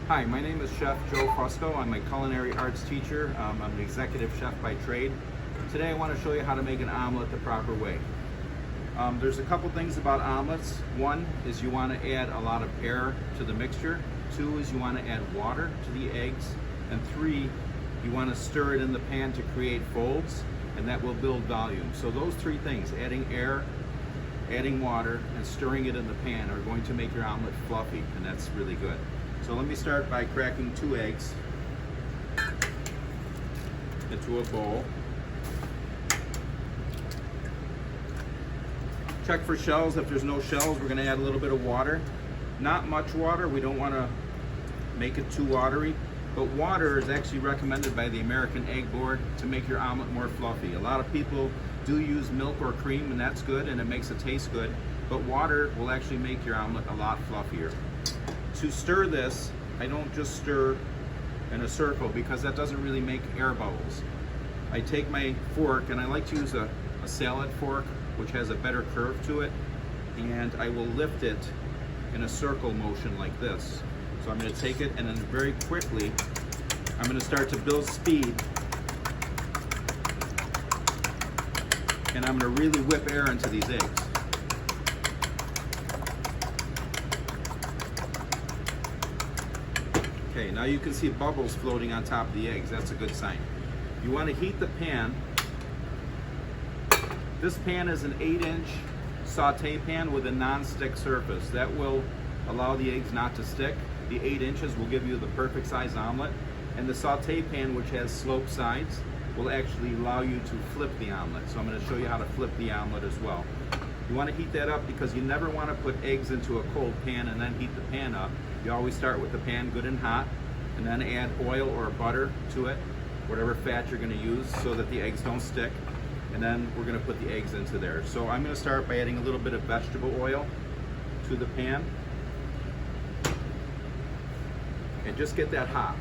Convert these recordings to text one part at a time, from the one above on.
Hi, my name is Chef Joe Fusco. I'm a culinary arts teacher. I'm an executive chef by trade. Today I want to show you how to make an omelet the proper way. There's a couple things about omelets. One is you want to add a lot of air to the mixture. Two is you want to add water to the eggs. And three, you want to stir it in the pan to create folds, and that will build volume. So those three things, adding air, adding water, and stirring it in the pan, are going to make your omelet fluffy, and that's really good. So let me start by cracking 2 eggs into a bowl. Check for shells. If there's no shells, we're going to add a little bit of water. Not much water. We don't want to make it too watery, but water is actually recommended by the American Egg Board to make your omelet more fluffy. A lot of people do use milk or cream, and that's good, and it makes it taste good, but water will actually make your omelet a lot fluffier. To stir this, I don't just stir in a circle because that doesn't really make air bubbles. I take my fork, and I like to use a salad fork, which has a better curve to it, and I will lift it in a circle motion like this. So I'm going to take it, and then very quickly I'm going to start to build speed, and I'm going to really whip air into these eggs. Okay, now you can see bubbles floating on top of the eggs. That's a good sign. You want to heat the pan. This pan is an 8-inch saute pan with a non-stick surface. That will allow the eggs not to stick. The 8 inches will give you the perfect size omelet. And the saute pan, which has sloped sides, will actually allow you to flip the omelet. So I'm going to show you how to flip the omelet as well. You want to heat that up because you never want to put eggs into a cold pan and then heat the pan up. You always start with the pan good and hot, and then add oil or butter to it, whatever fat you're going to use, so that the eggs don't stick. And then we're going to put the eggs into there. So I'm going to start by adding a little bit of vegetable oil to the pan, and just get that hot.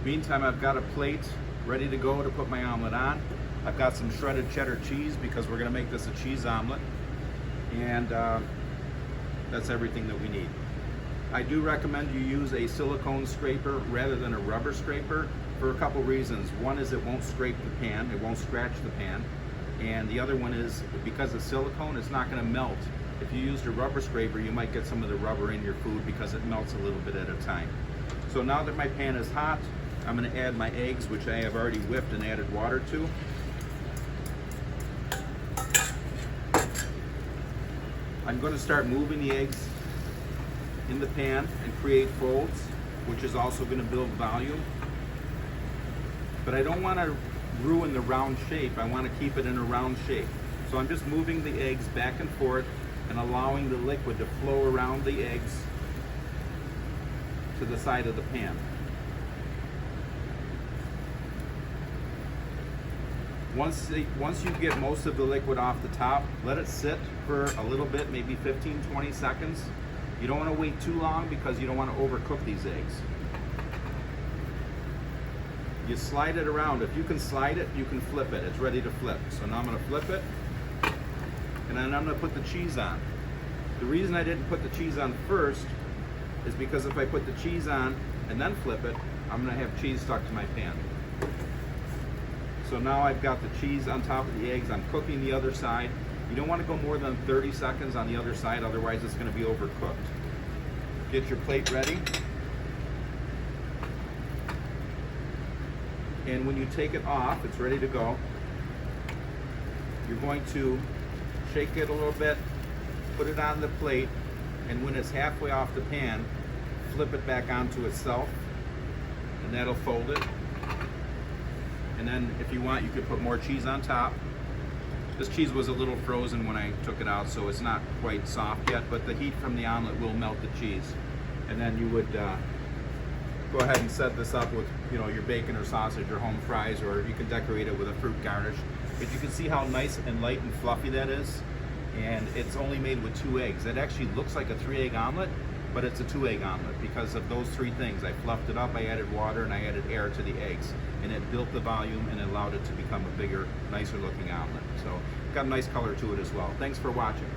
Meantime, I've got a plate ready to go to put my omelet on. I've got some shredded cheddar cheese because we're going to make this a cheese omelet, and that's everything that we need. I do recommend you use a silicone scraper rather than a rubber scraper for a couple reasons. One is it won't scrape the pan, it won't scratch the pan, and the other one is because of silicone, it's not going to melt. If you used a rubber scraper, you might get some of the rubber in your food because it melts a little bit at a time. So now that my pan is hot, I'm going to add my eggs, which I have already whipped and added water to. I'm going to start moving the eggs in the pan and create folds, which is also going to build volume. But I don't want to ruin the round shape. I want to keep it in a round shape. So I'm just moving the eggs back and forth and allowing the liquid to flow around the eggs to the side of the pan. Once you get most of the liquid off the top, let it sit for a little bit, maybe 15-20 seconds. You don't want to wait too long because you don't want to overcook these eggs. You slide it around. If you can slide it, you can flip it. It's ready to flip. So now I'm going to flip it, and then I'm going to put the cheese on. The reason I didn't put the cheese on first is because if I put the cheese on and then flip it, I'm going to have cheese stuck to my pan. So now I've got the cheese on top of the eggs. I'm cooking the other side. You don't want to go more than 30 seconds on the other side, otherwise it's going to be overcooked. Get your plate ready. And when you take it off, it's ready to go. You're going to shake it a little bit, put it on the plate, and when it's halfway off the pan, flip it back onto itself, and that'll fold it. And then if you want, you could put more cheese on top. This cheese was a little frozen when I took it out, so it's not quite soft yet, but the heat from the omelet will melt the cheese. And then you would go ahead and set this up with, your bacon or sausage or home fries, or you can decorate it with a fruit garnish. But you can see how nice and light and fluffy that is. And it's only made with 2 eggs. It actually looks like a 3-egg omelet, but it's a 2-egg omelet because of those 3 things. I fluffed it up, I added water, and I added air to the eggs. And it built the volume and allowed it to become a bigger, nicer looking omelet. So got a nice color to it as well. Thanks for watching.